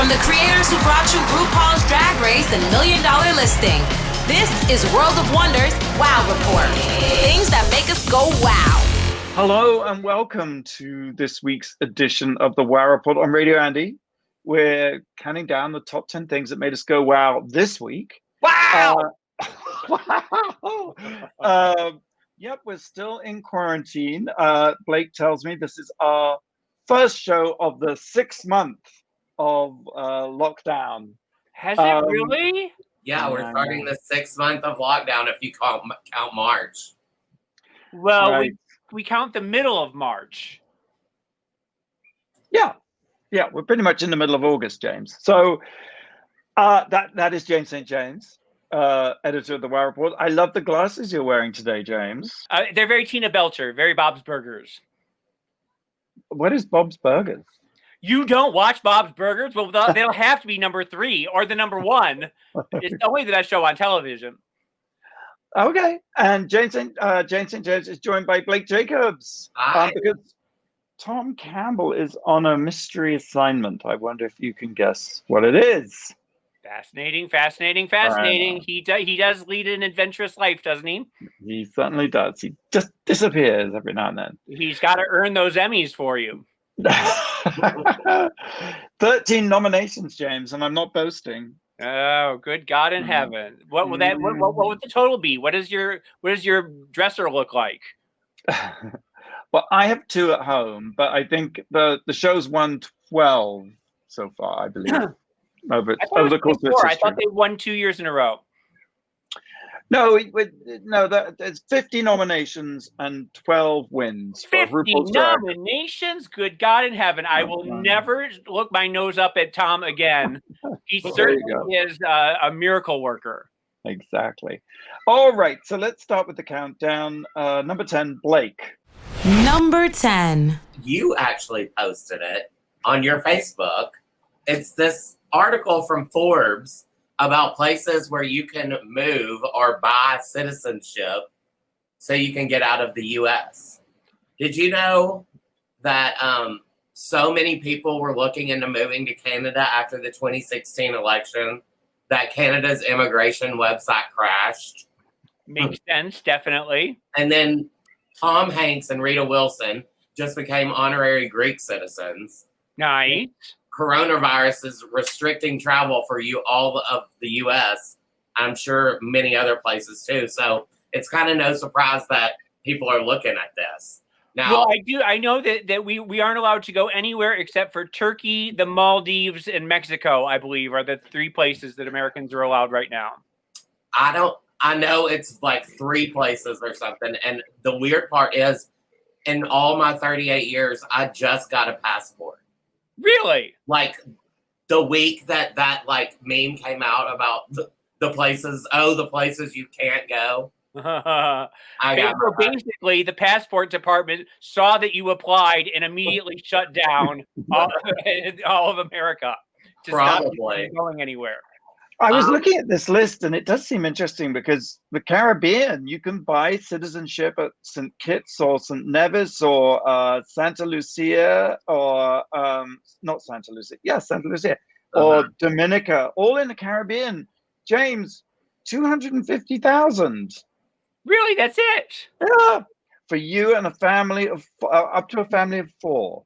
From the creators who brought you RuPaul's Drag Race and $1 Million Listing, this is World of Wonders Wow Report. Things that make us go wow. Hello and welcome to this week's edition of the Wow Report on Radio Andy. We're counting down the top 10 things that made us go wow this week. Wow! Yep, we're still in quarantine. Blake tells me this is our first show of the 6th month of lockdown. Has it really? Yeah, we're starting the 6th month of lockdown if you count March. Well, Right. we count the middle of March. Yeah, we're pretty much in the middle of August, James. So that is James St. James, editor of the Wow Report. I love the glasses you're wearing today, James. They're very Tina Belcher, very Bob's Burgers. What is Bob's Burgers? You don't watch Bob's Burgers? Well, they'll have to be number 3 or the number 1. It's only the best show on television. Okay, and James St. James is joined by Blake Jacobs. Hi. Because Tom Campbell is on a mystery assignment. I wonder if you can guess what it is. Fascinating. He does lead an adventurous life, doesn't he? He certainly does. He just disappears every now and then. He's got to earn those Emmys for you. 13 nominations, James, and I'm not boasting. Oh, good God in heaven! What would that? What would the total be? What does your dresser look like? Well, I have 2 at home, but I think the show's won 12 so far, I believe. over the course of its history. I thought they won 2 years in a row. No, there's 50 nominations and 12 wins. 50 nominations? Good God in heaven. I will never look my nose up at Tom again. He certainly is a miracle worker. Exactly. All right, so let's start with the countdown. Number 10, Blake. Number 10. You actually posted it on your Facebook. It's this article from Forbes about places where you can move or buy citizenship so you can get out of the U.S. Did you know that so many people were looking into moving to Canada after the 2016 election that Canada's immigration website crashed? Makes sense, definitely. And then Tom Hanks and Rita Wilson just became honorary Greek citizens. Nice. Coronavirus is restricting travel for all of the U.S. I'm sure many other places too. So it's kind of no surprise that people are looking at this. Now, well, I know that we aren't allowed to go anywhere except for Turkey, the Maldives, and Mexico, I believe, are the 3 places that Americans are allowed right now. I know it's like 3 places or something. And the weird part is, in all my 38 years, I just got a passport. Really? Like the week that like meme came out about the places you can't go. Basically, the passport department saw that you applied and immediately shut down all of America to stop you from going anywhere. I was looking at this list, and it does seem interesting because the Caribbean, you can buy citizenship at St. Kitts or St. Nevis or Santa Lucia or not Santa Lucia. Yeah, Santa Lucia or Dominica, all in the Caribbean. James, 250,000. Really? That's it? Yeah, for you and a family of up to a family of 4.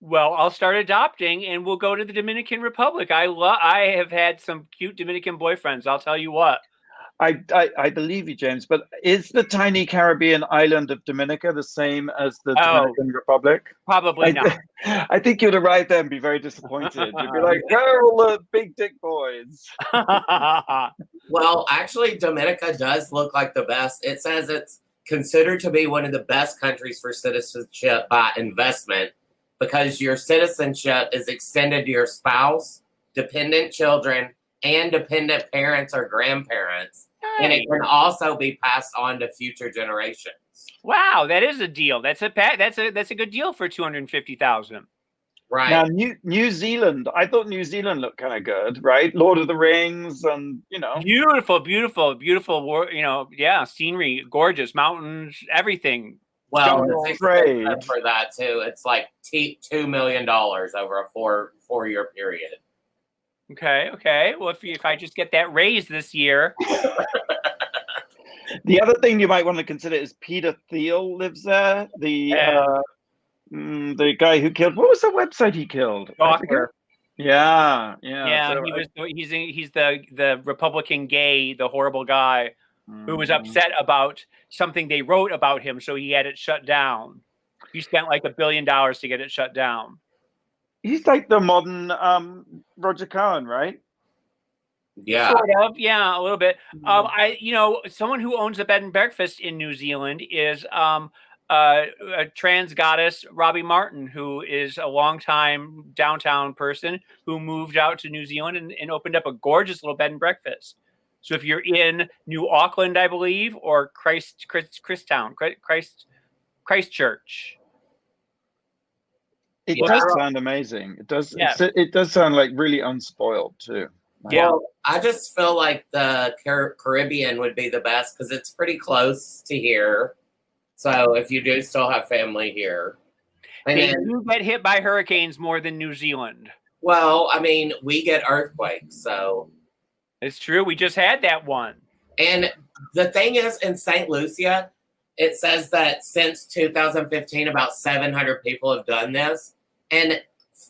Well, I'll start adopting, and we'll go to the Dominican Republic. I have had some cute Dominican boyfriends. I'll tell you what. I believe you, James. But is the tiny Caribbean island of Dominica the same as the Dominican Republic? Probably not. I think you'd arrive there and be very disappointed. You'd be like, where are all the big dick boys? Well, actually, Dominica does look like the best. It says it's considered to be one of the best countries for citizenship by investment, because your citizenship is extended to your spouse, dependent children, and dependent parents or grandparents. Nice. And it can also be passed on to future generations. Wow, that is a deal. That's a good deal for 250,000. Right. Now, New Zealand, I thought New Zealand looked kind of good, right? Lord of the Rings and, Beautiful, scenery, gorgeous, mountains, everything. Well, for that too, it's like $2 million over a four-year period. Okay. Well, if I just get that raise this year. The other thing you might want to consider is Peter Thiel lives there. The guy who killed. What was the website he killed? Gawker. Yeah. So he's the Republican gay, the horrible guy who was upset about something they wrote about him, so he had it shut down. He spent like $1 billion to get it shut down. He's like the modern Roger Cohen, right? Yeah, sort of. Yeah, a little bit. Someone who owns a bed and breakfast in New Zealand is a trans goddess, Robbie Martin, who is a longtime downtown person who moved out to New Zealand and opened up a gorgeous little bed and breakfast. So if you're in New Auckland, I believe, or Christchurch, it does sound amazing. It does. Yeah. It does sound like really unspoiled too. Yeah, well, I just feel like the Caribbean would be the best because it's pretty close to here. So if you do still have family here, they do get hit by hurricanes more than New Zealand. Well, I mean, we get earthquakes, so it's true. We just had that one. And the thing is, in St. Lucia, it says that since 2015, about 700 people have done this, and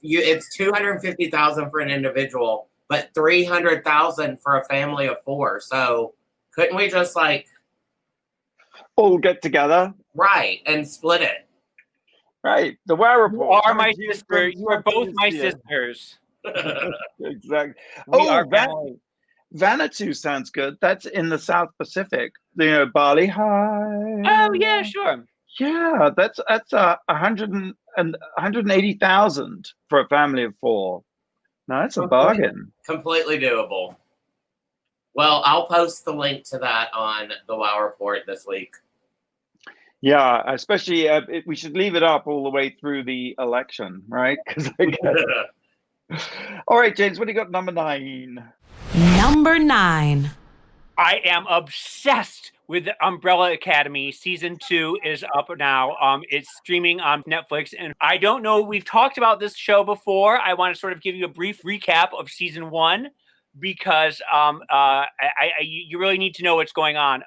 it's $250,000 for an individual, but $300,000 for a family of 4. So couldn't we just all get together? Right, and split it. Right. The Werq Report. You are my sister. You are both my sisters. Exactly. We are family. Vanuatu sounds good. That's in the South Pacific. Bali High. Oh yeah, sure. Yeah, that's 180,000 for a family of 4. No, that's a bargain. Completely doable. Well, I'll post the link to that on the Werq Report this week. Yeah, especially we should leave it up all the way through the election, right? All right, James, what do you got? Number 9. Number 9. I am obsessed with the Umbrella Academy. Season 2 is up now. It's streaming on Netflix, and I don't know. We've talked about this show before. I want to sort of give you a brief recap of season 1 because you really need to know what's going on.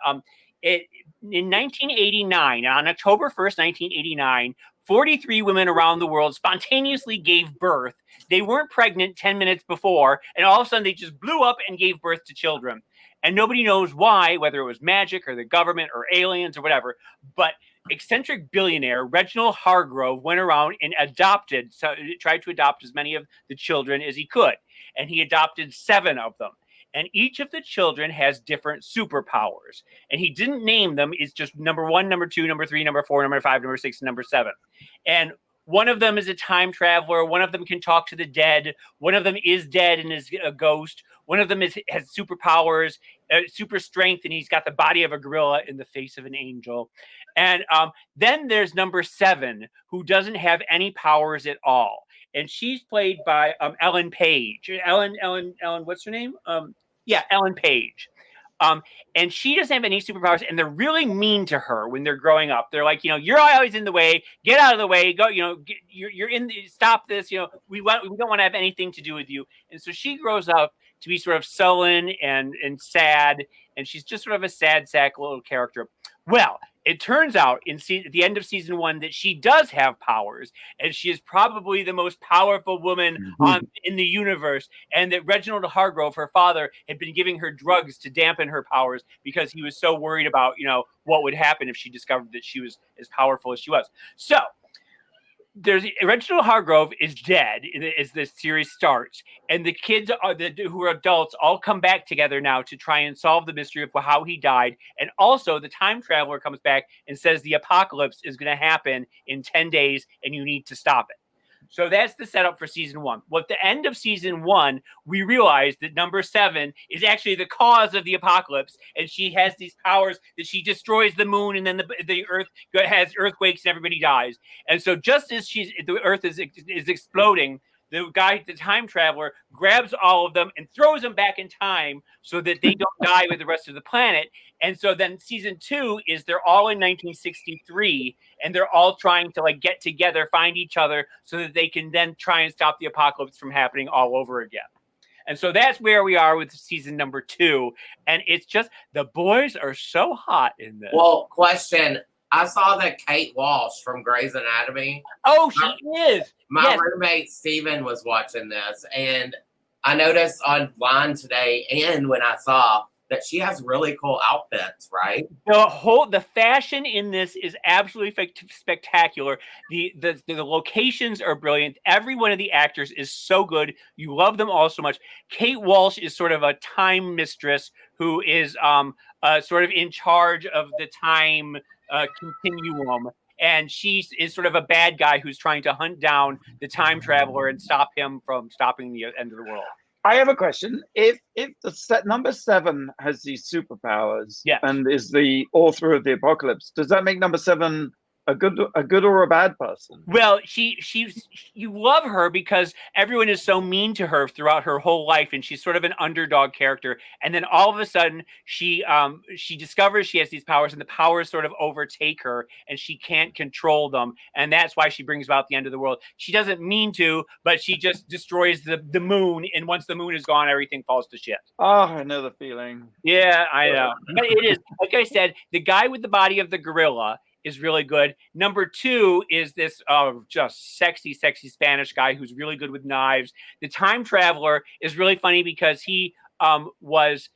In 1989, on October 1st, 1989, 43 women around the world spontaneously gave birth. They weren't pregnant 10 minutes before, and all of a sudden they just blew up and gave birth to children. And nobody knows why, whether it was magic or the government or aliens or whatever. But eccentric billionaire Reginald Hargrove went around and tried to adopt as many of the children as he could. And he adopted 7 of them. And each of the children has different superpowers. And he didn't name them. It's just number 1, number 2, number 3, number 4, number 5, number 6, and number 7. And one of them is a time traveler. One of them can talk to the dead. One of them is dead and is a ghost. One of them has superpowers, super strength, and he's got the body of a gorilla and the face of an angel. And then there's number 7, who doesn't have any powers at all. And she's played by Ellen Page. Ellen, what's her name? Ellen Page. And she doesn't have any superpowers, and they're really mean to her when they're growing up. They're like, you're always in the way. Get out of the way. Go, you're in. Stop this. We don't want to have anything to do with you. And so she grows up to be sort of sullen and sad, and she's just sort of a sad sack little character. Well, it turns out at the end of season 1 that she does have powers, and she is probably the most powerful woman in the universe, and that Reginald Hargrove, her father, had been giving her drugs to dampen her powers because he was so worried about, what would happen if she discovered that she was as powerful as she was. So there's Reginald Hargrove is dead as this series starts, and the kids who are adults all come back together now to try and solve the mystery of how he died. And also the time traveler comes back and says the apocalypse is going to happen in 10 days and you need to stop it. So that's the setup for season 1. Well, at the end of season 1, we realize that number 7 is actually the cause of the apocalypse, and she has these powers that she destroys the moon, and then the earth has earthquakes and everybody dies. And so just as the earth is exploding, the time traveler, grabs all of them and throws them back in time so that they don't die with the rest of the planet. And so then season 2 is they're all in 1963, and they're all trying to get together, find each other so that they can then try and stop the apocalypse from happening all over again. And so that's where we are with season number 2. And it's just, the boys are so hot in this. Well, question. I saw that Kate Walsh from Grey's Anatomy. Oh, she is. My roommate Steven was watching this, and I noticed online today, and when I saw that she has really cool outfits, right? The fashion in this is absolutely spectacular. The locations are brilliant. Every one of the actors is so good. You love them all so much. Kate Walsh is sort of a time mistress who is sort of in charge of the time continuum. And she is sort of a bad guy who's trying to hunt down the time traveler and stop him from stopping the end of the world. I have a question. If the number 7 has these superpowers and is the author of the apocalypse, does that make number 7 a good or a bad person? Well, you love her because everyone is so mean to her throughout her whole life, and she's sort of an underdog character. And then all of a sudden, she discovers she has these powers, and the powers sort of overtake her, and she can't control them. And that's why she brings about the end of the world. She doesn't mean to, but she just destroys the moon. And once the moon is gone, everything falls to shit. Oh, I know the feeling. Yeah, I know. But it is, like I said, the guy with the body of the gorilla is really good. Number 2 is this just sexy Spanish guy who's really good with knives. The time traveler is really funny because he was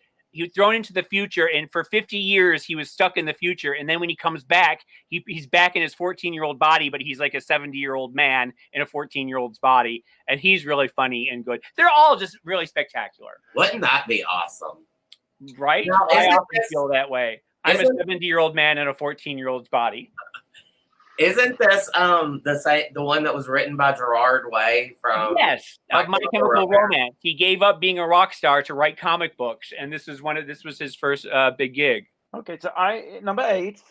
thrown into the future, and for 50 years he was stuck in the future. And then when he comes back, he's back in his 14-year-old body, but he's like a 70-year-old man in a 14-year-old's body. And he's really funny and good. They're all just really spectacular. Wouldn't that be awesome? Right? Now, I often feel that way. I'm a 70-year-old man in a 14-year-old's body. Isn't this the one that was written by Gerard Way from? Yes, My Chemical Romance. He gave up being a rock star to write comic books, and this was his first big gig. Okay, so number 8.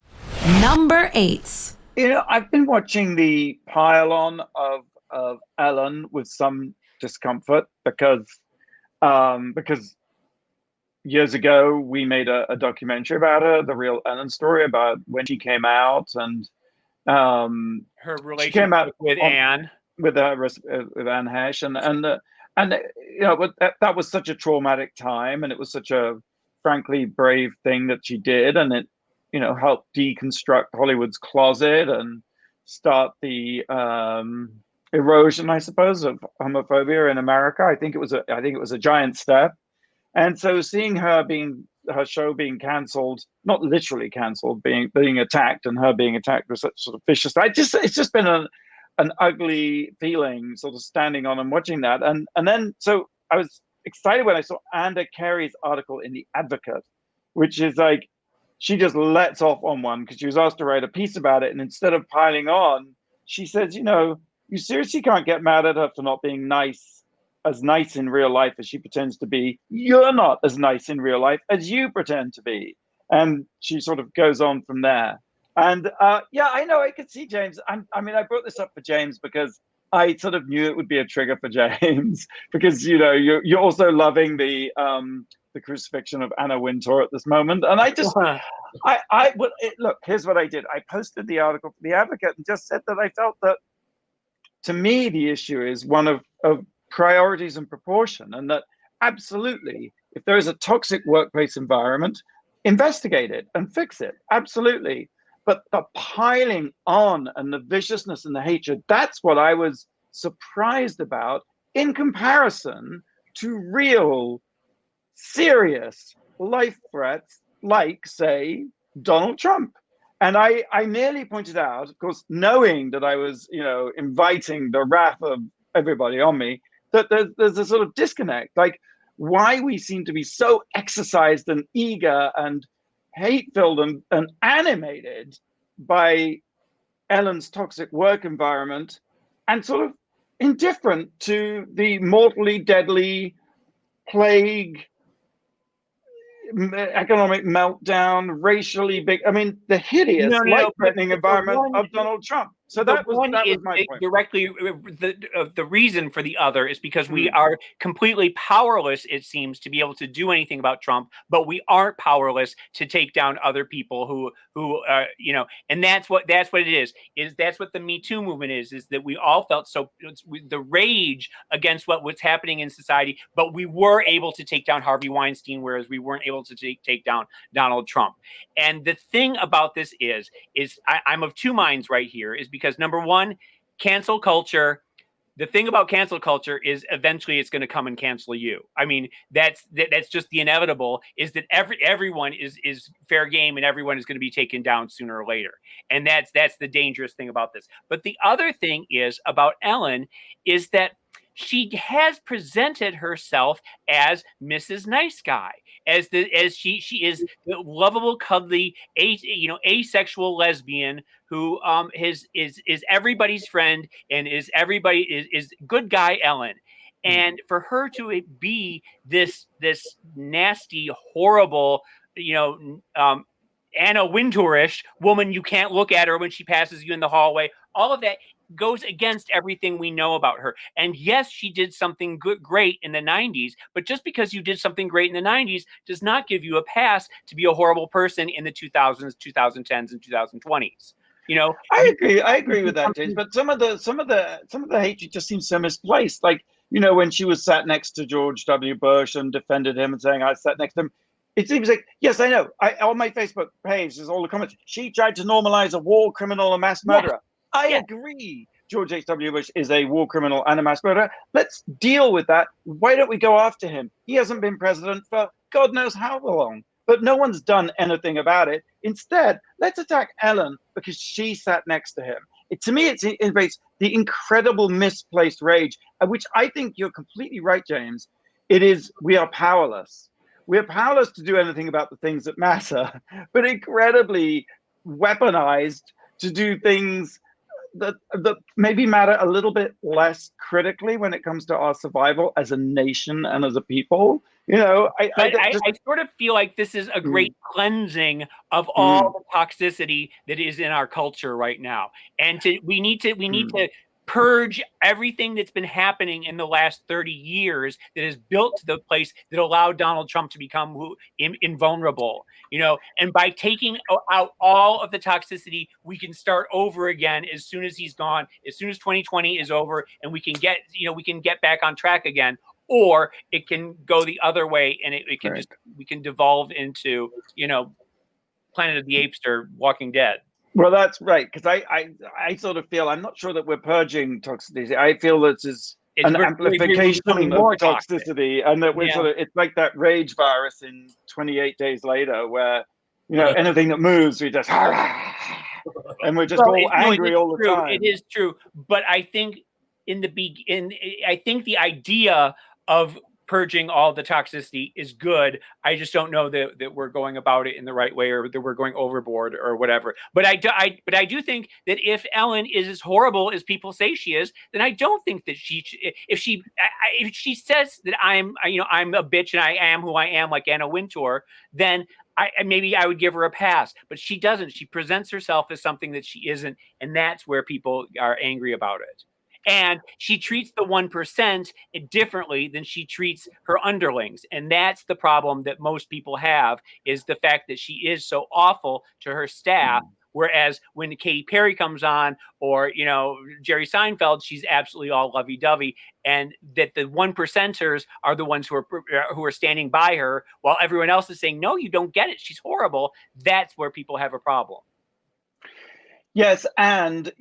Number 8. You know, I've been watching the pile-on of Ellen with some discomfort because years ago, we made a documentary about her, the real Ellen story, about when she came out and her relationship with Anne, with Anne Hesh, and you know, but that was such a traumatic time, and it was such a frankly brave thing that she did, and it, you know, helped deconstruct Hollywood's closet and start the erosion, I suppose, of homophobia in America. I think it was a giant step. And so seeing her show being cancelled, not literally cancelled, being attacked, and her being attacked with such sort of vicious, it's just been an ugly feeling, sort of standing on and watching that. And then so I was excited when I saw Anda Carey's article in The Advocate, which is like, she just lets off on one because she was asked to write a piece about it, and instead of piling on, she says, you know, you seriously can't get mad at her for not being as nice in real life as she pretends to be. You're not as nice in real life as you pretend to be. And she sort of goes on from there. And yeah, I know, I could see James. I mean, I brought this up for James because I sort of knew it would be a trigger for James because, you know, you're also loving the crucifixion of Anna Wintour at this moment. And I just, look, here's what I did. I posted the article for The Advocate and just said that I felt that, to me, the issue is one of priorities and proportion, and that absolutely, if there is a toxic workplace environment, investigate it and fix it, absolutely. But the piling on and the viciousness and the hatred, that's what I was surprised about in comparison to real serious life threats like, say, Donald Trump. And I merely pointed out, of course, knowing that I was, you know, inviting the wrath of everybody on me, that there's a sort of disconnect, like why we seem to be so exercised and eager and hate-filled and animated by Ellen's toxic work environment, and sort of indifferent to the mortally deadly plague, economic meltdown, racially big, I mean, the hideous life-threatening environment of Donald Trump. So that was my point. Directly, the reason for the other is because we are completely powerless, it seems, to be able to do anything about Trump, but we aren't powerless to take down other people who and that's what it is that's what the Me Too movement is that we all felt the rage against what was happening in society, but we were able to take down Harvey Weinstein, whereas we weren't able to take down Donald Trump. And the thing about this is I'm of two minds right here, is because number one, cancel culture. The thing about cancel culture is eventually it's going to come and cancel you. I mean, that's just the inevitable, is that everyone is fair game and everyone is going to be taken down sooner or later. And that's the dangerous thing about this. But the other thing is about Ellen is that she has presented herself as Mrs. Nice Guy, as she is the lovable, cuddly, asexual lesbian who is everybody's friend and is good guy Ellen. And for her to be this nasty, horrible, Anna Wintour-ish woman, you can't look at her when she passes you in the hallway, all of that goes against everything we know about her. And yes, she did something great in the 90s, but just because you did something great in the 90s does not give you a pass to be a horrible person in the 2000s, 2010s, and 2020s. I agree with that, James. But some of the hatred just seems so misplaced. Like, when she was sat next to George W. Bush and defended him and saying, I sat next to him. It seems like, yes, I know. On my Facebook page, there's all the comments. She tried to normalize a war criminal, a mass murderer. I agree. George H.W. Bush is a war criminal and a mass murderer. Let's deal with that. Why don't we go after him? He hasn't been president for God knows how long, but no one's done anything about it. Instead, let's attack Ellen because she sat next to him. To me, it invades the incredible misplaced rage, which I think you're completely right, James. We are powerless. We are powerless to do anything about the things that matter, but incredibly weaponized to do things that maybe matter a little bit less critically when it comes to our survival as a nation and as a people. I sort of feel like this is a great cleansing of all the toxicity that is in our culture right now, and we need to purge everything that's been happening in the last 30 years that has built to the place that allowed Donald Trump to become invulnerable, and by taking out all of the toxicity, we can start over again as soon as he's gone, as soon as 2020 is over, and we can get back on track again. Or it can go the other way, and it can we can devolve into, Planet of the Apes or Walking Dead. Well, that's right, because I sort of feel, I'm not sure that we're purging toxicity. I feel that it's an amplification of toxicity, and that we're it's like that rage virus in 28 Days Later, where anything that moves, we just and we're just all angry all the time. It is true, but I think I think the idea of purging all the toxicity is good. I just don't know that we're going about it in the right way, or that we're going overboard or whatever. But I do think that if Ellen is as horrible as people say she is, then I don't think that if she says that I'm a bitch and I am who I am, like Anna Wintour, then maybe I would give her a pass. But she doesn't. She presents herself as something that she isn't, and that's where people are angry about it. And she treats the 1% differently than she treats her underlings. And that's the problem that most people have, is the fact that she is so awful to her staff. Whereas when Katy Perry comes on, or, Jerry Seinfeld, she's absolutely all lovey-dovey. And that the 1%ers are the ones who are standing by her, while everyone else is saying, no, you don't get it, she's horrible. That's where people have a problem. Yes, and,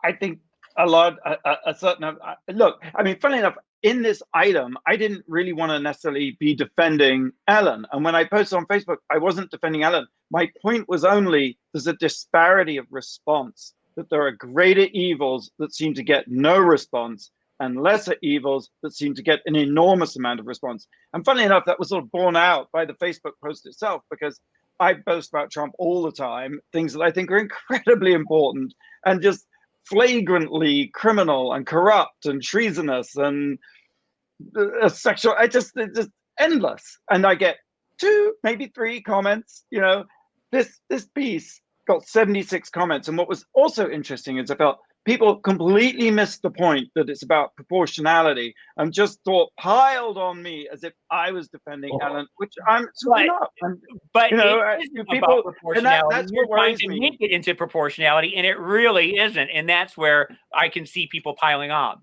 I think look, I mean, funnily enough, in this item, I didn't really want to necessarily be defending Ellen. And when I posted on Facebook, I wasn't defending Ellen. My point was only there's a disparity of response, that there are greater evils that seem to get no response and lesser evils that seem to get an enormous amount of response. And funnily enough, that was sort of borne out by the Facebook post itself, because I boast about Trump all the time, things that I think are incredibly important and just flagrantly criminal and corrupt and treasonous and sexual. It's just endless. And I get 2, maybe 3 comments. This piece got 76 comments. And what was also interesting is I felt people completely missed the point that it's about proportionality and just piled on me as if I was defending Ellen, which I'm certainly not. But you know, it isn't people, about proportionality. that's You're what trying worries to me. make it into proportionality, and it really isn't. And that's where I can see people piling on.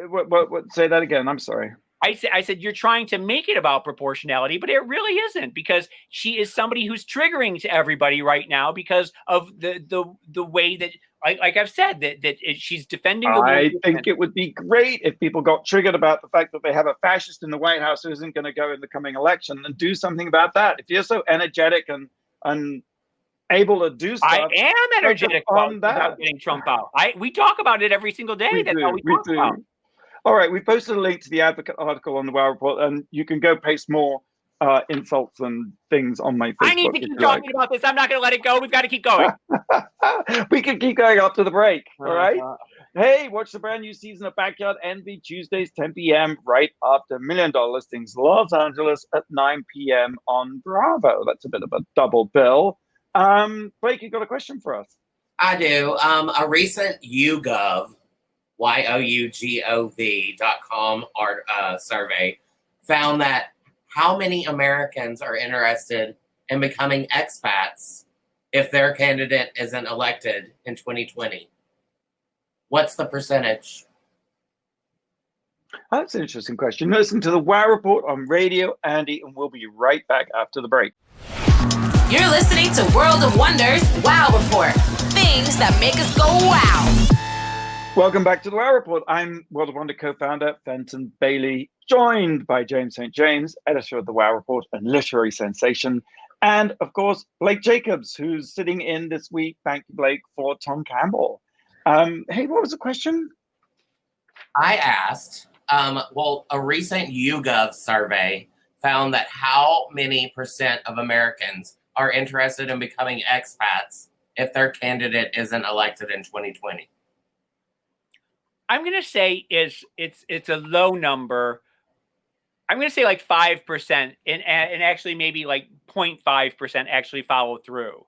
What, say that again. I'm sorry. I said you're trying to make it about proportionality, but it really isn't, because she is somebody who's triggering to everybody right now because of the way that, like I've said, that she's defending the. I think it would be great if people got triggered about the fact that they have a fascist in the White House who isn't going to go in the coming election, and do something about that. If you're so energetic and able to do stuff, I am energetic about getting Trump out. We talk about it every single day. That's how we talk about. All right, we posted a link to the Advocate article on the Wow Report, and you can go paste more insults and things on my Facebook. I need to keep talking about this. I'm not going to let it go. We've got to keep going. We can keep going after the break. All right. Hey, watch the brand new season of Backyard Envy Tuesdays, 10 p.m. right after $1 Million Listings Los Angeles at 9 p.m. on Bravo. That's a bit of a double bill. Blake, you got a question for us? I do. A recent YouGov, YouGov.com survey found that how many Americans are interested in becoming expats if their candidate isn't elected in 2020? What's the percentage? That's an interesting question. Listen to the Wow Report on Radio Andy, and we'll be right back after the break. You're listening to World of Wonders Wow Report. Things that make us go wow. Welcome back to the Wow Report. I'm World of Wonder co-founder Fenton Bailey, joined by James St. James, editor of the Wow Report and literary sensation, and of course Blake Jacobs, who's sitting in this week. Thank you, Blake, for Tom Campbell. Hey, what was the question? I asked, a recent YouGov survey found that how many % of Americans are interested in becoming expats if their candidate isn't elected in 2020? I'm going to say it's a low number. I'm going to say like 5%, and actually maybe like 0.5% actually follow through.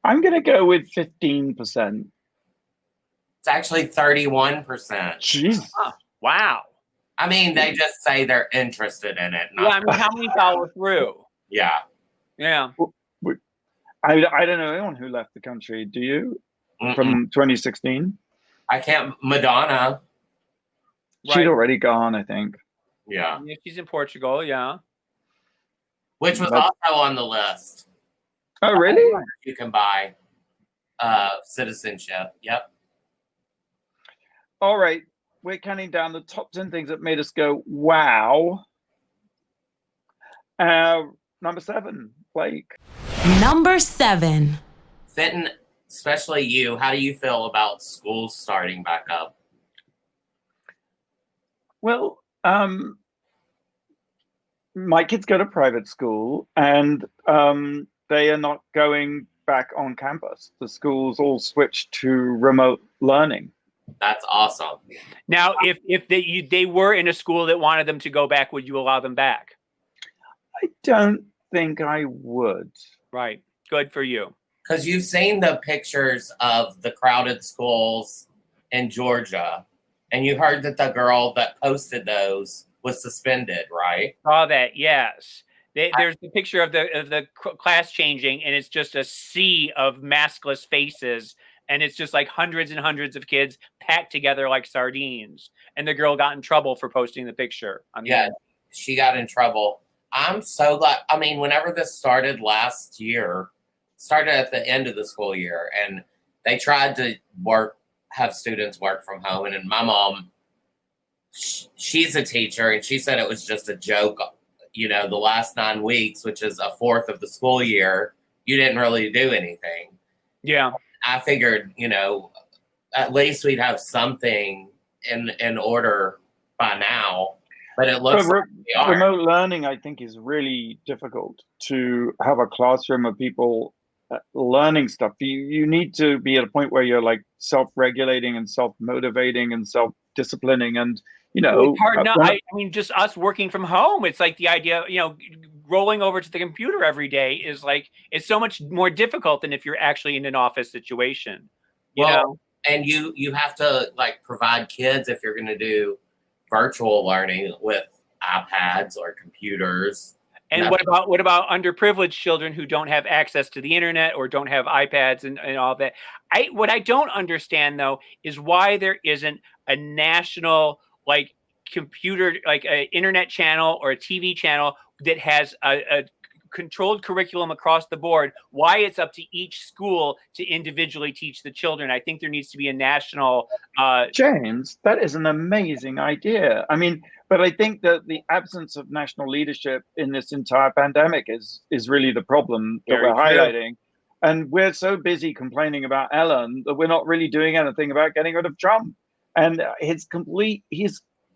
I'm going to go with 15%. It's actually 31%. Jeez. Huh. Wow. I mean, they just say they're interested in it. Yeah, I mean, how many follow through? Yeah. Yeah. I don't know anyone who left the country. Do you? From 2016? I can't. Madonna. She'd already gone, I think. Yeah. She's in Portugal, yeah. Which was also on the list. Oh, really? You can buy citizenship. Yep. All right. We're counting down the top 10 things that made us go, wow. Number 7, Blake. Number 7. Fenton, especially you, how do you feel about schools starting back up? Well, my kids go to private school, and they are not going back on campus. The schools all switched to remote learning. That's awesome. Now, if they were in a school that wanted them to go back, would you allow them back? I don't think I would. Right. Good for you. Because you've seen the pictures of the crowded schools in Georgia, and you heard that the girl that posted those was suspended, right? Saw that, yes. There's the picture of the class changing, and it's just a sea of maskless faces, and it's just like hundreds and hundreds of kids packed together like sardines. And the girl got in trouble for posting the picture. She got in trouble. I'm so glad. I mean, whenever this started last year, started at the end of the school year, and they tried to have students work from home. And then my mom, she's a teacher, and she said it was just a joke. You know, the last 9 weeks, which is a fourth of the school year, you didn't really do anything. Yeah. I figured, at least we'd have something in order by now. But it looks like remote learning, I think, is really difficult to have a classroom of people learning stuff. You need to be at a point where you're like self-regulating and self-motivating and self-disciplining, and it's hard. I mean, just us working from home. It's like the idea, rolling over to the computer every day is like, it's so much more difficult than if you're actually in an office situation. You know? And you have to like provide kids, if you're going to do virtual learning, with iPads or computers. And what about underprivileged children who don't have access to the internet or don't have iPads and all that? What I don't understand though is why there isn't a national like computer, like an internet channel or a TV channel that has a controlled curriculum across the board. Why it's up to each school to individually teach the children. I think there needs to be a national James, that is an amazing idea. I mean, but I think that the absence of national leadership in this entire pandemic is really the problem that we're highlighting. And we're so busy complaining about Ellen that we're not really doing anything about getting rid of Trump. And he's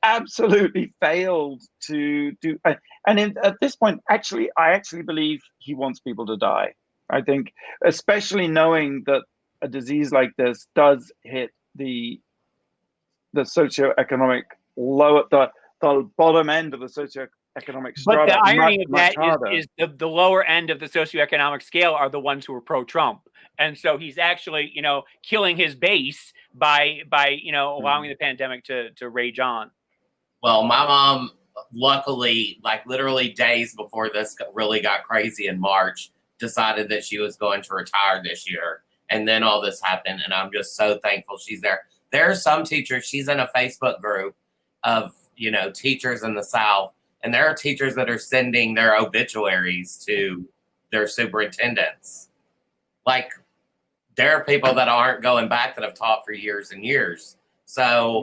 absolutely failed to do. And at this point, I actually believe he wants people to die. I think, especially knowing that a disease like this does hit the socioeconomic the bottom end of the socioeconomic strata. But the irony of that harder. is the lower end of the socioeconomic scale are the ones who are pro-Trump. And so he's actually, killing his base by allowing the pandemic to rage on. Well, my mom, luckily, like literally days before this really got crazy in March, decided that she was going to retire this year. And then all this happened. And I'm just so thankful she's there. There are some teachers, she's in a Facebook group of, teachers in the South. And there are teachers that are sending their obituaries to their superintendents. Like, there are people that aren't going back that have taught for years and years. So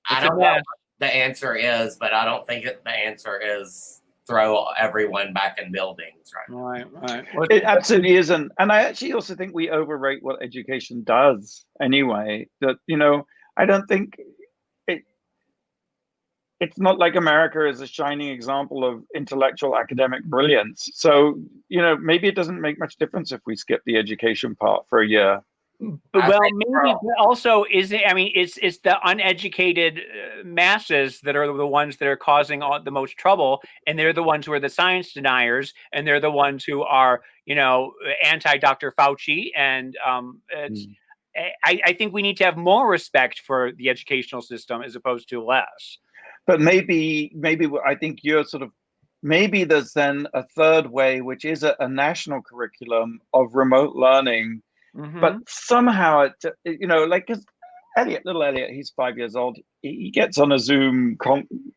I don't know what the answer is, but I don't think the answer is throw everyone back in buildings. Right. It absolutely isn't. And I actually also think we overrate what education does anyway. That, I don't think it's not like America is a shining example of intellectual academic brilliance. So, maybe it doesn't make much difference if we skip the education part for a year. Well, maybe also it's the uneducated masses that are the ones that are causing the most trouble, and they're the ones who are the science deniers, and they're the ones who are, anti Dr. Fauci. And I think we need to have more respect for the educational system as opposed to less. But maybe I think maybe there's then a third way, which is a national curriculum of remote learning. Mm-hmm. But somehow because little Elliot, he's 5 years old. He gets on a Zoom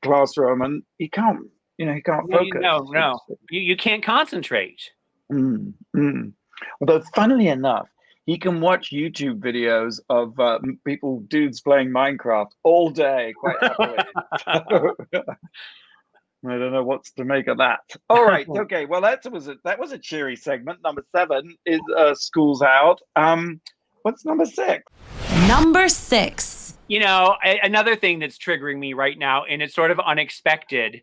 classroom and he can't focus. No, you can't concentrate. Although, funnily enough, he can watch YouTube videos of dudes playing Minecraft all day quite happily. I don't know what's to make of that. All right, okay. Well, that was a cheery segment. Number 7 is School's Out. What's number 6? Number 6. Another thing that's triggering me right now, and it's sort of unexpected,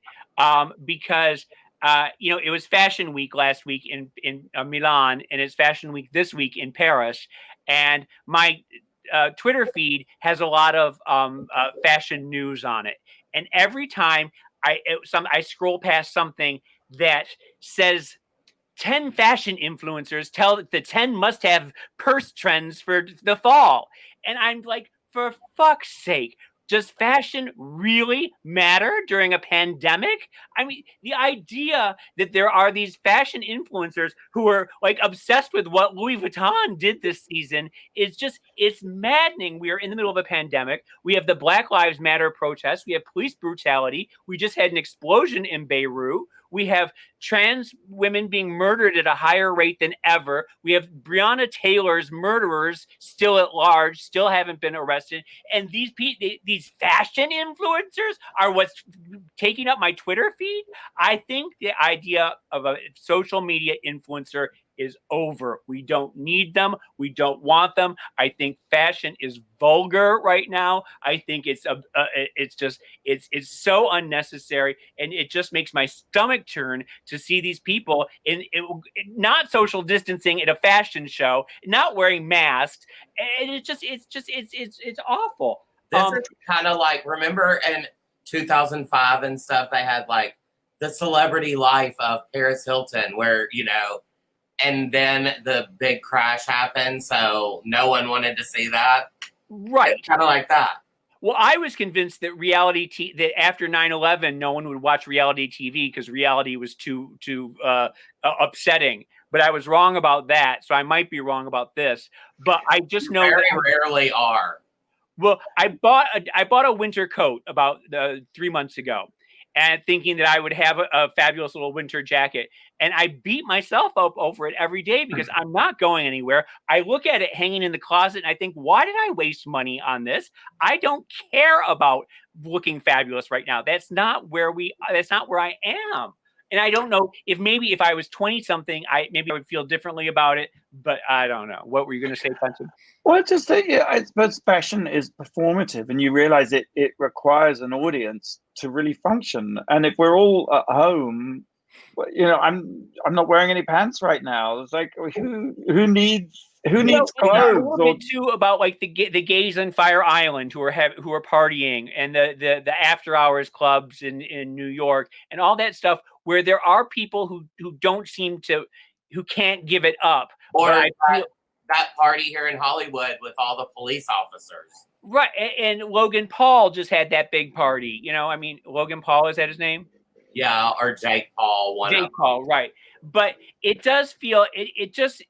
because it was Fashion Week last week in Milan, and it's Fashion Week this week in Paris, and my Twitter feed has a lot of fashion news on it, and every time I scroll past something that says 10 fashion influencers tell the 10 must-have purse trends for the fall, and I'm like, for fuck's sake. Does fashion really matter during a pandemic? I mean, the idea that there are these fashion influencers who are like obsessed with what Louis Vuitton did this season is it's maddening. We are in the middle of a pandemic. We have the Black Lives Matter protests. We have police brutality. We just had an explosion in Beirut. We have trans women being murdered at a higher rate than ever. We have Breonna Taylor's murderers still at large, still haven't been arrested. And these fashion influencers are what's taking up my Twitter feed. I think the idea of a social media influencer is over. We don't need them. We don't want them. I think fashion is vulgar right now. I think it's so unnecessary, and it just makes my stomach turn to see these people not social distancing at a fashion show, not wearing masks, and it's awful. This is kind of like, remember in 2005 and stuff, they had like the celebrity life of Paris Hilton, where, you know, and then the big crash happened, so no one wanted to see that. Right. It's kind of like that. Well, I was convinced that that after 9/11, no one would watch reality TV because reality was too upsetting. But I was wrong about that, so I might be wrong about this. But I just know Very that, rarely are. well, I bought a winter coat about 3 months ago, and thinking that I would have a fabulous little winter jacket. And I beat myself up over it every day because I'm not going anywhere. I look at it hanging in the closet and I think, why did I waste money on this? I don't care about looking fabulous right now. That's not where I am. And I don't know if I was 20 something, maybe I would feel differently about it, but I don't know. What were you going to say, Quentin? Well, just that, yeah, I suppose fashion is performative, and you realize it requires an audience to really function. And if we're all at home, you know, I'm not wearing any pants right now. It's like, who needs clothes? A little bit too about like the gays on Fire Island who are partying, and the after hours clubs in New York and all that stuff, where there are people who don't seem to, who can't give it up. Or that party here in Hollywood with all the police officers. Right. And Logan Paul just had that big party. You know, I mean, Logan Paul, is that his name? Yeah, or Jake Paul. Jake Paul, right. But it does feel, it just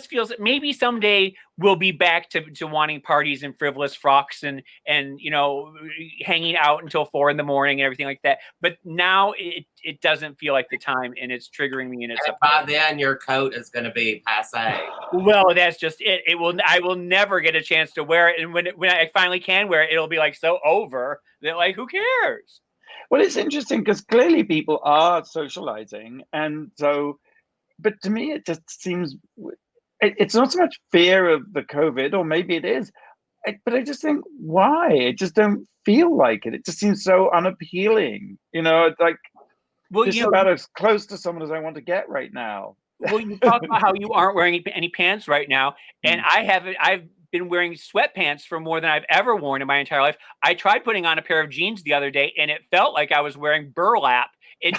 feels that maybe someday we'll be back to wanting parties and frivolous frocks and you know, hanging out until 4 a.m. and everything like that. But now it doesn't feel like the time, and it's triggering me. And by then your coat is going to be passé. Well, that's just it. I will never get a chance to wear it, and when I finally can wear it, it'll be like so over that, like, who cares? Well, it's interesting because clearly people are socializing, and so, but to me, it just seems it's not so much fear of the COVID, or maybe it is, but I just think, why? I just don't feel like it. It just seems so unappealing. You know, it's like, well, this is about as close to someone as I want to get right now. Well, you talk about how you aren't wearing any pants right now, and I've been wearing sweatpants for more than I've ever worn in my entire life. I tried putting on a pair of jeans the other day, and it felt like I was wearing burlap. It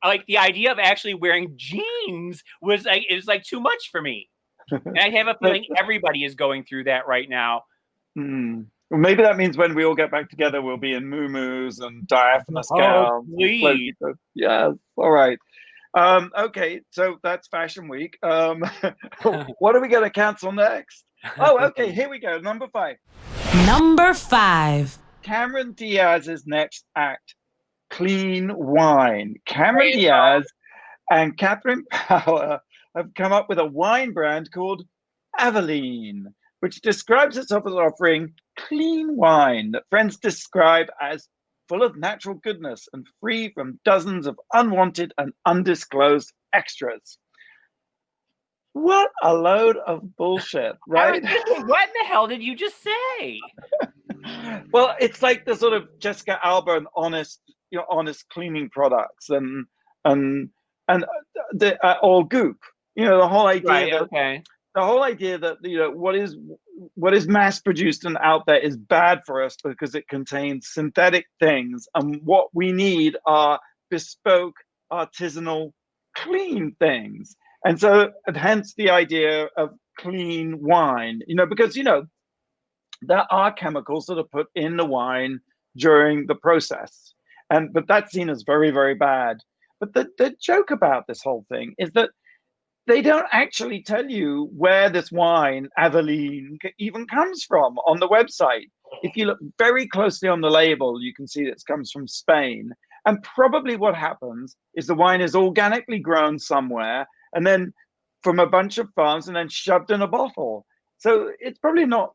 like the idea of actually wearing jeans was like, it was like too much for me. And I have a feeling everybody is going through that right now. Well, maybe that means when we all get back together, we'll be in muumuus and diaphanous gowns. Please. Yes. All right. Okay. So that's Fashion Week. What are we going to cancel next? Oh, okay. Here we go. Number 5. Number 5. Cameron Diaz's next act, Clean Wine. Cameron Diaz and Catherine Power have come up with a wine brand called Aveline, which describes itself as offering clean wine that friends describe as full of natural goodness and free from dozens of unwanted and undisclosed extras. What a load of bullshit, right? What in the hell did you just say? Well, it's like the sort of Jessica Alba and honest cleaning products and the all goop. You know, the whole idea the whole idea that, you know, what is mass produced and out there is bad for us because it contains synthetic things, and what we need are bespoke, artisanal, clean things. And so, and hence the idea of clean wine, you know, because, you know, there are chemicals that are put in the wine during the process, but that's seen as very, very bad. But the joke about this whole thing is that they don't actually tell you where this wine, Aveline, even comes from on the website. If you look very closely on the label, you can see that it comes from Spain. And probably what happens is the wine is organically grown somewhere, and then from a bunch of farms, and then shoved in a bottle. So it's probably not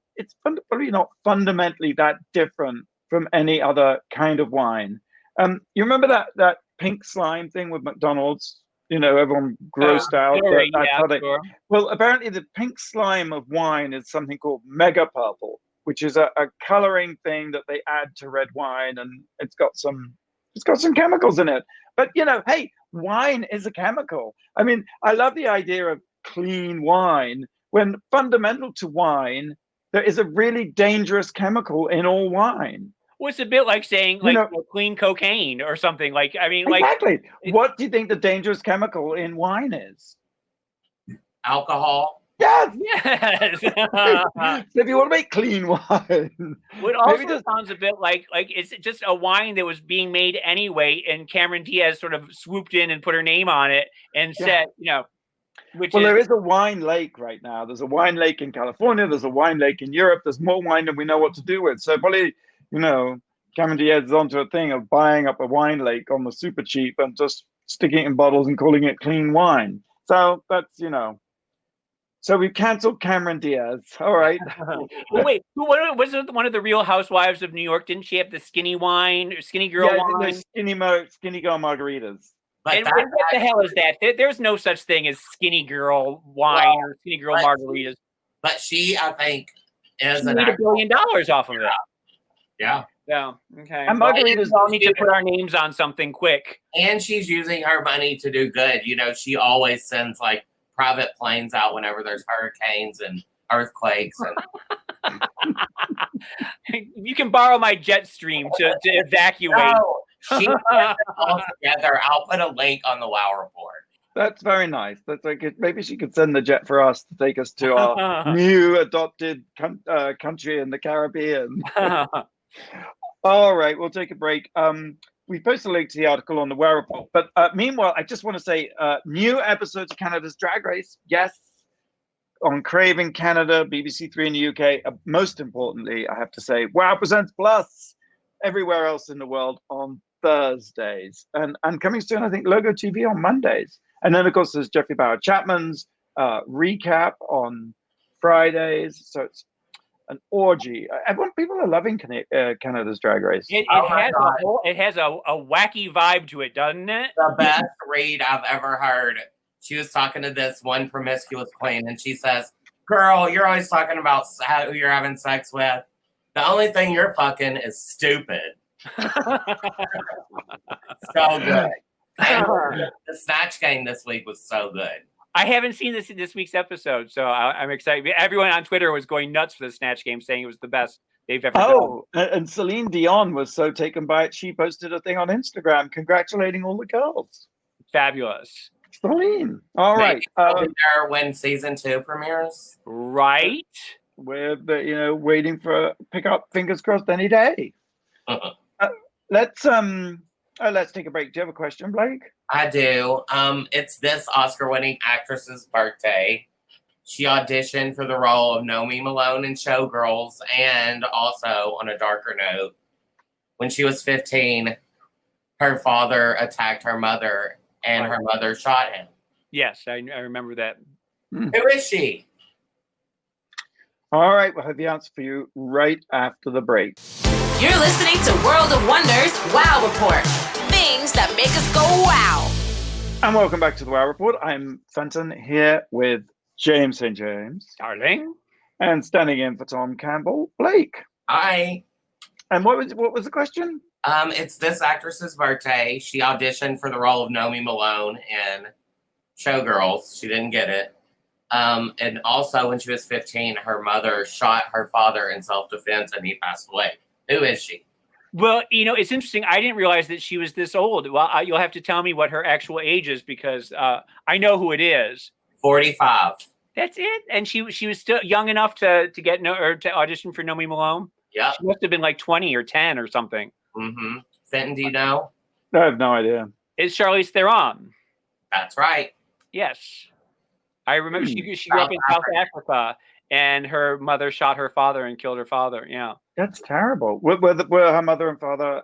fundamentally that different from any other kind of wine. You remember that pink slime thing with McDonald's? You know, everyone grossed out. Sure. Well, apparently the pink slime of wine is something called mega purple, which is a coloring thing that they add to red wine, and it's got some chemicals in it. But, you know, hey, wine is a chemical. I mean, I love the idea of clean wine when fundamental to wine, there is a really dangerous chemical in all wine. Well, it's a bit like saying You know- clean cocaine or something. Like, I mean, Exactly. What do you think the dangerous chemical in wine is? Alcohol. Yes. yes. So if you want to make clean wine, It also maybe just sounds a bit like it's just a wine that was being made anyway, and Cameron Diaz sort of swooped in and put her name on it and said, there is a wine lake right now. There's a wine lake in California. There's a wine lake in Europe. There's more wine than we know what to do with. So probably, Cameron Diaz is onto a thing of buying up a wine lake on the super cheap and just sticking it in bottles and calling it clean wine. So that's, So we've canceled Cameron Diaz. All right. Well, wait, was it one of the Real Housewives of New York? Didn't she have the skinny wine or skinny girl wine? Skinny girl margaritas. And what the hell is that? There's no such thing as skinny girl wine or skinny girl margaritas. But she, I think, is made $1 billion off of it. Yeah. Yeah. Okay. And margaritas all need to put our names on something quick. And she's using her money to do good. She always sends private planes out whenever there's hurricanes and earthquakes. And you can borrow my jet stream to evacuate. No, she puts it all together. I'll put a link on the Wow Report. That's very nice. That's maybe she could send the jet for us to take us to our new adopted country in the Caribbean. All right, we'll take a break. We posted a link to the article on the Wow Report. But meanwhile, I just want to say new episodes of Canada's Drag Race. Yes, on Crave in Canada, BBC Three in the UK. Most importantly, I have to say, Wow Presents Plus everywhere else in the world on Thursdays. And coming soon, I think, Logo TV on Mondays. And then, of course, there's Jeffrey Bauer Chapman's recap on Fridays. So it's an orgy. People are loving Canada's Drag Race. It has a wacky vibe to it, doesn't it? The best read I've ever heard. She was talking to this one promiscuous queen, and she says, "Girl, you're always talking about who you're having sex with. The only thing you're fucking is stupid." So good. And the Snatch Game this week was so good. I haven't seen this week's episode, so I'm excited. Everyone on Twitter was going nuts for the Snatch Game, saying it was the best they've ever done. Oh, and Celine Dion was so taken by it, she posted a thing on Instagram congratulating all the girls. Fabulous. Celine. All right. There when season 2 premieres. Right. We're waiting for pick up, fingers crossed, any day. Let's take a break. Do you have a question, Blake? I do. It's this Oscar-winning actress's birthday. She auditioned for the role of Nomi Malone in Showgirls, and also, on a darker note, when she was 15, her father attacked her mother, and her mother shot him. Yes, I remember that. Who is she? All right, we'll have the answer for you right after the break. You're listening to World of Wonders Wow Report. Things that make us go wow. And welcome back to the Wow Report. I'm Fenton here with James St. James. Darling. And standing in for Tom Campbell, Blake. Hi. And what was the question? It's this actress's birthday. She auditioned for the role of Nomi Malone in Showgirls. She didn't get it. And also, when she was 15, her mother shot her father in self-defense, and he passed away. Who is she? Well, it's interesting. I didn't realize that she was this old. Well, you'll have to tell me what her actual age is, because I know who it is. 45. That's it. And she was still young enough to get to audition for Nomi Malone. Yeah. She must have been like 20 or 10 or something. Mm-hmm. Fenton, do you know? I have no idea. It's Charlize Theron. That's right. Yes. I remember she grew up in South Africa, and her mother shot her father and killed her father. Yeah. That's terrible. Were her mother and father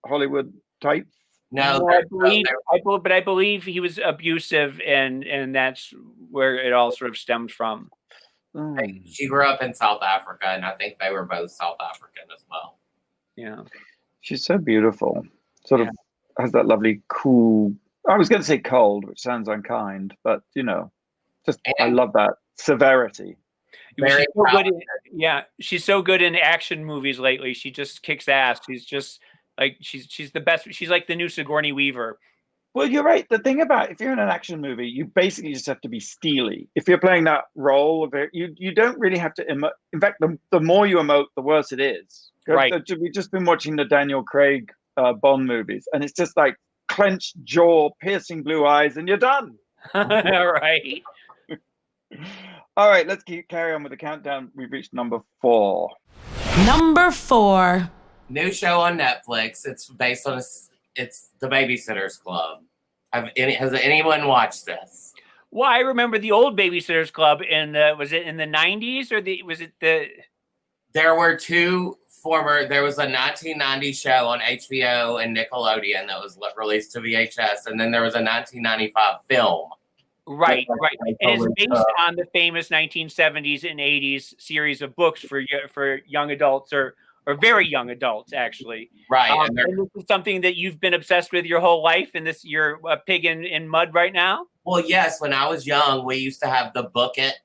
Hollywood types? No, I believe he was abusive, and that's where it all sort of stemmed from. She grew up in South Africa, and I think they were both South African as well. Yeah. She's so beautiful. Sort of has that lovely, cool. I was going to say cold, which sounds unkind, but I love that severity. She's so good in action movies lately. She just kicks ass. She's just like she's the best. She's like the new Sigourney Weaver. Well, you're right. The thing about if you're in an action movie, you basically just have to be steely. If you're playing that role of it, you don't really have to emote. In fact, the more you emote, the worse it is. Right. We've just been watching the Daniel Craig Bond movies, and it's just like clenched jaw, piercing blue eyes, and you're done. Right. All right, let's carry on with the countdown. We've reached number 4. Number 4. New show on Netflix. It's based on it's the Babysitter's Club. Has anyone watched this? Well, I remember the old Babysitters Club was it in the 90s or was it the? There were two there was a 1990 show on HBO and Nickelodeon that was released to VHS, and then there was a 1995 film. Right. And it's based on the famous 1970s and 80s series of books for young adults or very young adults, actually. Right. And this is something that you've been obsessed with your whole life, and you're a pig in mud right now? Well, yes. When I was young, we used to have the Book It,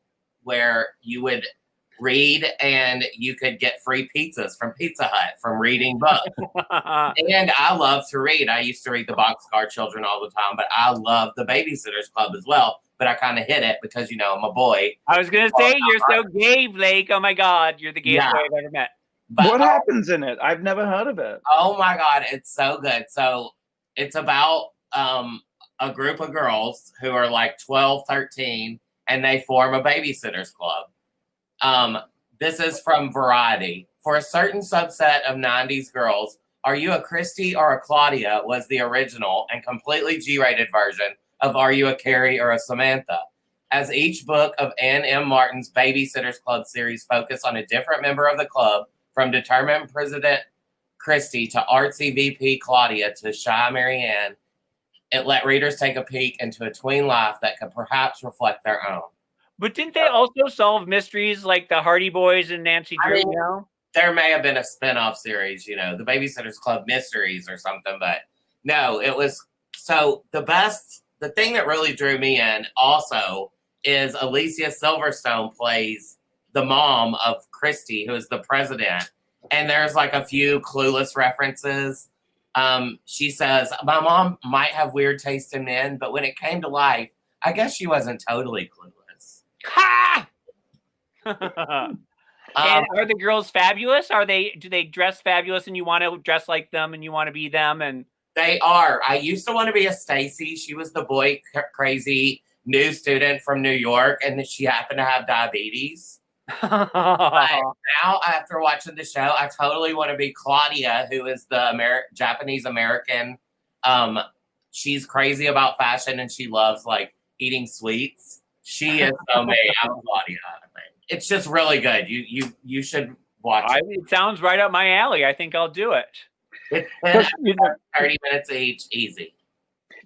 where you would read and you could get free pizzas from Pizza Hut from reading books. And I love to read. I used to read the Boxcar Children all the time, but I love the Babysitter's Club as well. But I kind of hid it because, I'm a boy. I was going to say, you're so gay, Blake. Oh, my God. You're the gayest boy I've ever met. But what happens in it? I've never heard of it. Oh, my God. It's so good. So it's about a group of girls who are like 12, 13, and they form a Babysitter's Club. This is from Variety. For a certain subset of 90s girls, Are You a Christy or a Claudia was the original and completely G-rated version of Are You a Carrie or a Samantha. As each book of Ann M. Martin's Babysitter's Club series focused on a different member of the club, from determined President Christy to artsy VP Claudia to shy Marianne, it let readers take a peek into a tween life that could perhaps reflect their own. But didn't they also solve mysteries like the Hardy Boys and Nancy Drew? There may have been a spin-off series, the Babysitter's Club Mysteries or something, but no, it was so the thing that really drew me in also is Alicia Silverstone plays the mom of Christy, who is the president. And there's like a few clueless references. She says, my mom might have weird taste in men, but when it came to life, I guess she wasn't totally clueless. Ha! And are the girls fabulous? Do they dress fabulous and you want to dress like them and you want to be them? And they are. I used to want to be a Stacy. She was the boy crazy new student from New York, and she happened to have diabetes. But now, after watching the show, I totally want to be Claudia, who is the Japanese American. She's crazy about fashion and she loves like eating sweets. She is so me. I'm Claudia. It's just really good. You should watch it. It sounds right up my alley. I think I'll do it. It's 30 minutes each, easy.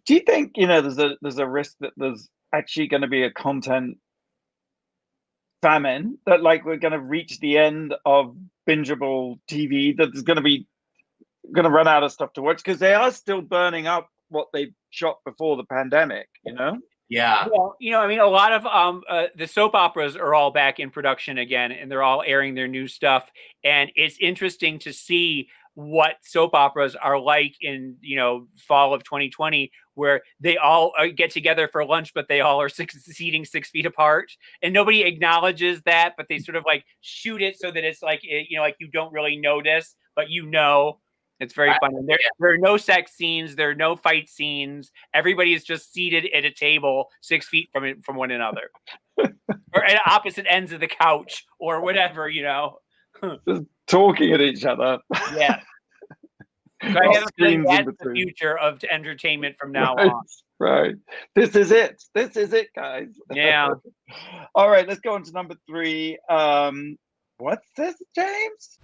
Do you think there's a risk that there's actually going to be a content famine, that like we're going to reach the end of bingeable TV, that there's going to run out of stuff to watch because they are still burning up what they shot before the pandemic, Yeah. Well, a lot of the soap operas are all back in production again, and they're all airing their new stuff. And it's interesting to see what soap operas are like in, fall of 2020, where they all get together for lunch, but they all are seating 6 feet apart, and nobody acknowledges that, but they sort of like shoot it so that it's like, like you don't really notice, but it's very funny. There are no sex scenes. There are no fight scenes. Everybody is just seated at a table 6 feet from one another, or at opposite ends of the couch, or whatever. Just talking at each other. Yeah. So I have a feeling that's the future of entertainment from now on. Right. This is it. This is it, guys. Yeah. All right. Let's go on to number 3. What's this, James?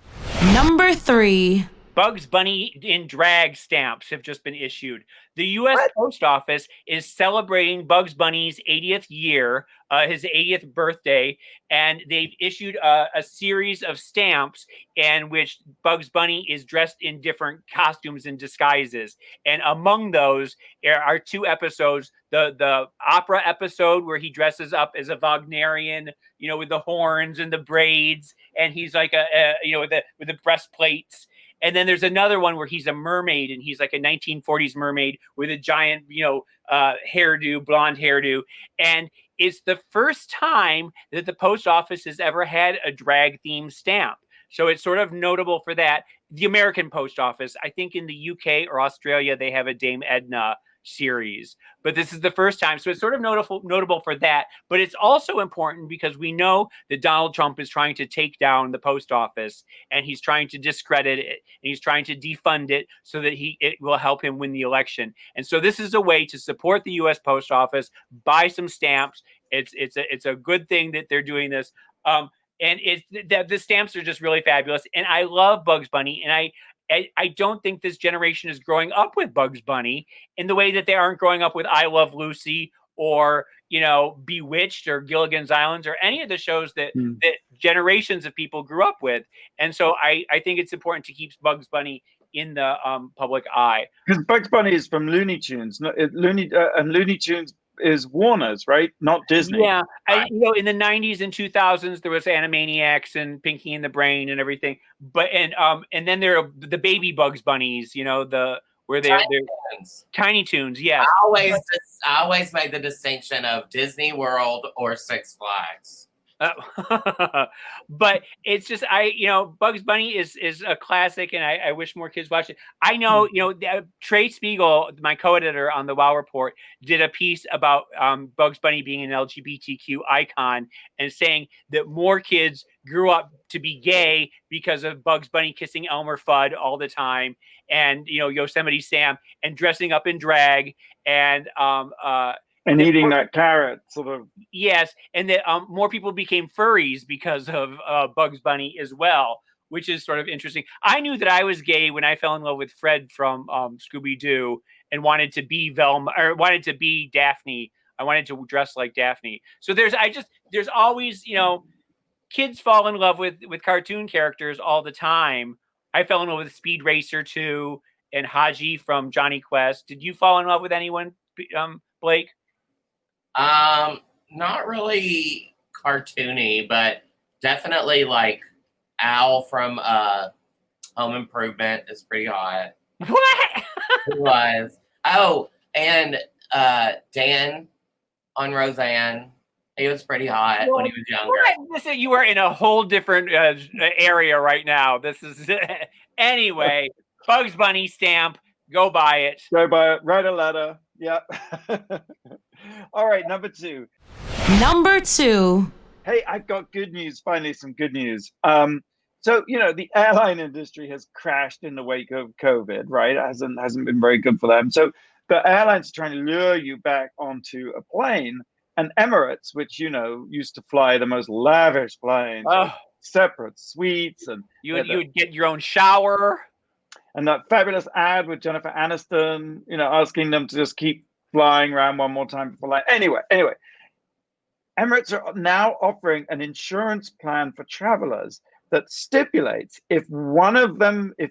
Number 3. Bugs Bunny in drag stamps have just been issued. The U.S. Post Office is celebrating Bugs Bunny's 80th year, his 80th birthday, and they've issued a series of stamps in which Bugs Bunny is dressed in different costumes and disguises. And among those are 2 episodes. The opera episode where he dresses up as a Wagnerian, with the horns and the braids, and he's like with the breastplates. And then there's another one where he's a mermaid, and he's like a 1940s mermaid with a giant, hairdo, blonde hairdo. And it's the first time that the post office has ever had a drag theme stamp. So it's sort of notable for that. The American post office, I think in the UK or Australia, they have a Dame Edna series, but this is the first time. So it's sort of notable for that. But it's also important because we know that Donald Trump is trying to take down the post office, and he's trying to discredit it, and he's trying to defund it so that it will help him win the election. And so this is a way to support the U.S. Post Office, buy some stamps. It's a good thing that they're doing this. And the stamps are just really fabulous. And I love Bugs Bunny, and I don't think this generation is growing up with Bugs Bunny in the way that they aren't growing up with I Love Lucy or, Bewitched or Gilligan's Island or any of the shows that generations of people grew up with. And so I think it's important to keep Bugs Bunny in the public eye. Because Bugs Bunny is from Looney Tunes. And Looney Tunes is Warner's, right? Not Disney. Yeah. In the 90s and 2000s, there was Animaniacs and Pinky and the Brain and everything. But and then there are the baby Bugs Bunnies, they're Tiny Toons. Yes. I always made the distinction of Disney World or Six Flags. But it's just Bugs Bunny is a classic, and I wish more kids watched it. I know Trey Spiegel, my co-editor on the WoW Report, did a piece about Bugs Bunny being an LGBTQ icon and saying that more kids grew up to be gay because of Bugs Bunny kissing Elmer Fudd all the time, and Yosemite Sam, and dressing up in drag, and eating that carrot, sort of. Yes, and that more people became furries because of Bugs Bunny as well, which is sort of interesting. I knew that I was gay when I fell in love with Fred from Scooby-Doo and wanted to be Velma, or wanted to be Daphne. I wanted to dress like Daphne. So there's always, kids fall in love with cartoon characters all the time. I fell in love with Speed Racer 2 and Haji from Johnny Quest. Did you fall in love with anyone, Blake? Not really cartoony, but definitely like Al from Home Improvement is pretty hot. What? He was. Oh, and Dan on Roseanne. He was pretty hot when he was younger. You are in a whole different area right now. This is anyway. Bugs Bunny stamp. Go buy it. Go buy it. Write a letter. Yep. All right, number 2. Number 2. Hey, I've got good news. Finally, some good news. So the airline industry has crashed in the wake of COVID, right? It hasn't been very good for them. So the airlines are trying to lure you back onto a plane. And Emirates, which used to fly the most lavish planes, separate suites, and you would get your own shower. And that fabulous ad with Jennifer Aniston, asking them to just keep flying around one more time before flying. Anyway, Emirates are now offering an insurance plan for travelers that stipulates if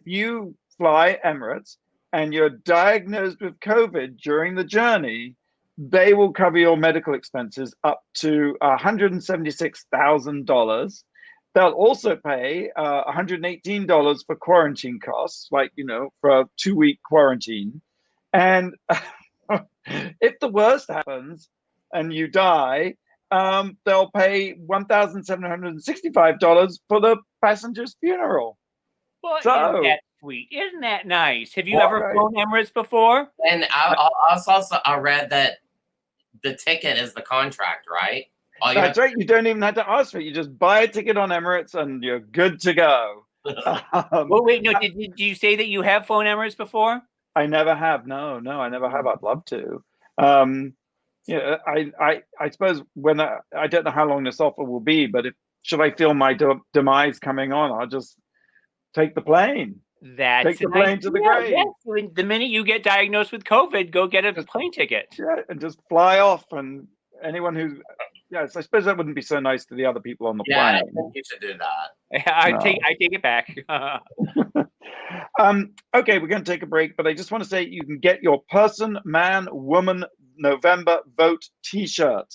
you fly Emirates and you're diagnosed with COVID during the journey, they will cover your medical expenses up to $176,000. They'll also pay $118 for quarantine costs, like, for a 2-week quarantine. And if the worst happens and you die, they'll pay $1,765 for the passenger's funeral. Well, isn't that sweet? Isn't that nice? Have you ever flown Emirates before? And I read that the ticket is the contract, right? That's right. You don't even have to ask for it. You just buy a ticket on Emirates and you're good to go. Well, wait, no. Did you say that you have flown Emirates before? I never have. No, I never have. I'd love to. I suppose I don't know how long this offer will be, but should I feel my demise coming on, I'll just take the plane. Take the plane to the grave. Yes. The minute you get diagnosed with COVID, go get a plane ticket. Yeah, and just fly off. And anyone who, I suppose that wouldn't be so nice to the other people on the plane. I think you should do that. I take it back. Okay, we're going to take a break, but I just want to say you can get your Person, Man, Woman, November Vote T-shirt.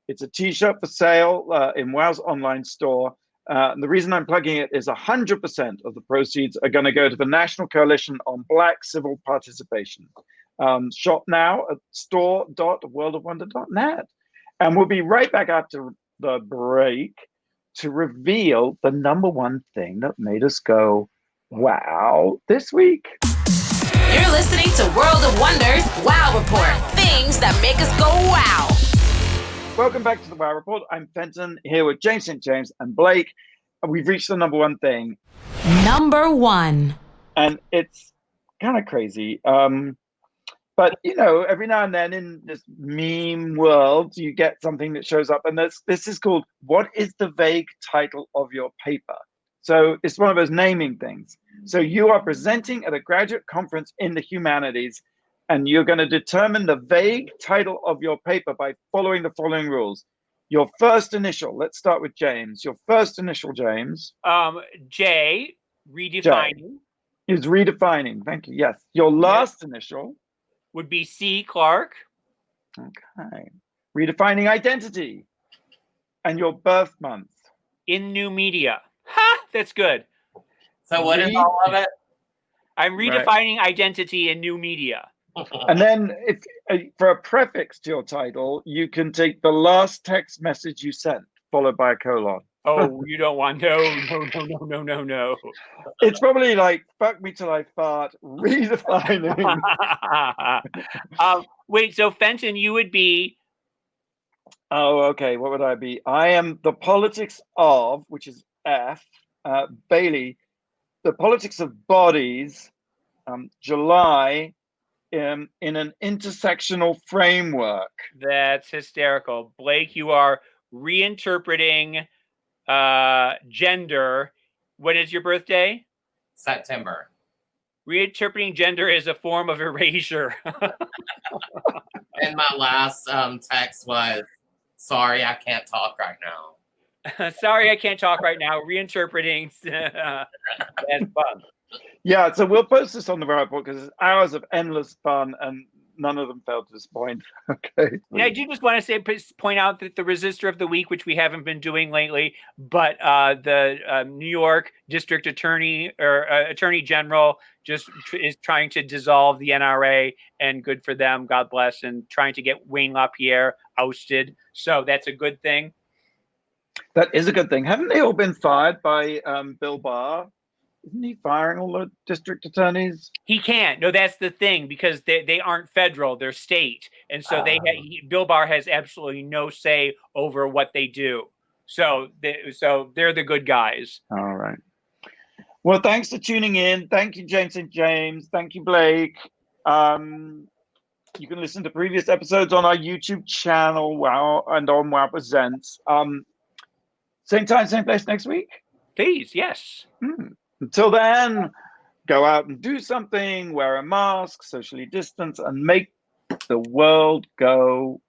It's a T-shirt for sale in WOW's online store. And the reason I'm plugging it is 100% of the proceeds are going to go to the National Coalition on Black Civil Participation. Shop now at store.worldofwonder.net. And we'll be right back after the break to reveal the number one thing that made us go, wow, this week. You're listening to World of Wonders Wow Report. Things that make us go wow. Welcome back to the Wow Report. I'm Fenton here with James St. James and Blake. And we've reached the number one thing. Number one. And it's kind of crazy. But, you know, every now and then in this meme world, you get something that shows up. And this is called, what is the vague title of your paper? So it's one of those naming things. So you are presenting at a graduate conference in the humanities, and you're going to determine the vague title of your paper by following the following rules. Your first initial, let's start with James. Your first initial, James. J, redefining. J is redefining, thank you, yes. Your last initial. Would be C, Clark. Okay. Redefining identity. And your birth month. In new media. Ha! That's good. So what is all of it? I'm redefining identity in new media. And then if for a prefix to your title, you can take the last text message you sent, followed by a colon. Oh, you don't want no. It's probably like, fuck me till I fart, redefining. Wait, so Fenton, you would be... Oh, okay, what would I be? I am the politics of, which is F, Bailey, the politics of bodies, July, in an intersectional framework. That's hysterical. Blake, you are reinterpreting gender. When is your birthday? September. Reinterpreting gender is a form of erasure. And my last text was, sorry, I can't talk right now. Sorry, I can't talk right now. Reinterpreting. That's fun. Yeah, so we'll post this on the report because it's hours of endless fun and none of them fell to this point. Okay. Yeah, I do just want to point out that the resistor of the week, which we haven't been doing lately, but the New York District Attorney or Attorney General just is trying to dissolve the NRA, and good for them, God bless, and trying to get Wayne LaPierre ousted. So that's a good thing. That is a good thing. Haven't they all been fired by Bill Barr? Isn't he firing all the district attorneys? He can't. No, that's the thing, because they aren't federal; they're state, and so Bill Barr has absolutely no say over what they do. So they're the good guys. All right. Well, thanks for tuning in. Thank you, James St. James. Thank you, Blake. You can listen to previous episodes on our YouTube channel, Wow, and on Wow Presents. Same time, same place next week. Please, yes. Until then, go out and do something, wear a mask, socially distance, and make the world go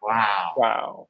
wow. wow.